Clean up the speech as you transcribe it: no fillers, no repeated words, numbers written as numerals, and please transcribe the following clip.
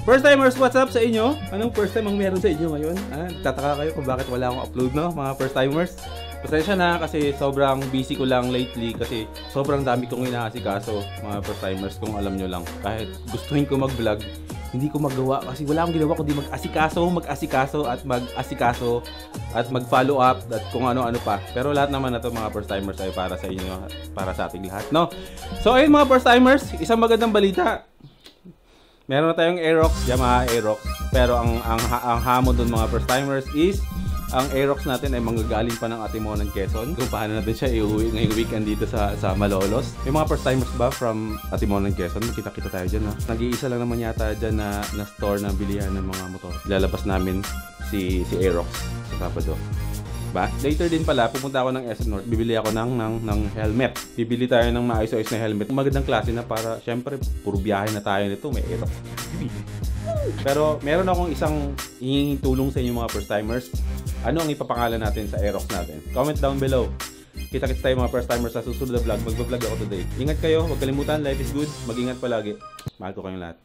First timers, what's up sa inyo? Anong first time ang meron sa inyo ngayon? Tataka kayo kung bakit wala akong upload, no, mga first timers? Pasensya na kasi sobrang busy ko lang lately kasi sobrang dami kong inaasikaso, mga first timers, kung alam nyo lang. Kahit gustuhin ko mag-vlog, hindi ko magawa kasi wala akong ginawa kundi mag-asikaso at mag-follow up at kung ano-ano pa. Pero lahat naman na to, mga first timers, ay para sa inyo, para sa ating lahat, no? So ayun mga first timers, isang magandang balita. Meron na tayong Aerox, Yamaha Aerox. Pero ang hamon dun, mga first timers, is ang Aerox natin ay manggagaling pa ng Atimonan, Quezon. Kung paano natin siya iuwi ngayong weekend dito sa Malolos. May mga first timers ba from Atimonan, Quezon? Makita-kita tayo dyan, ha? Nag-iisa lang naman yata dyan na store na bilihan ng mga motor. Lalabas namin si Aerox sa Sabado. Later din pala, pupunta ako ng SM North, bibili ako ng helmet. Bibili tayo ng maayos-ayos na helmet. Magandang klase na para, syempre, puro biyahe na tayo nito, may Aerox. Pero meron akong isang hinging tulong sa inyo, mga first timers. Ano ang ipapangalan natin sa Aerox natin? Comment down below. Kita-kits tayo, mga first timers, sa susunod na vlog. Magbablog ako today. Ingat kayo, huwag kalimutan, life is good. Mag-ingat palagi. Mahal ko kayong lahat.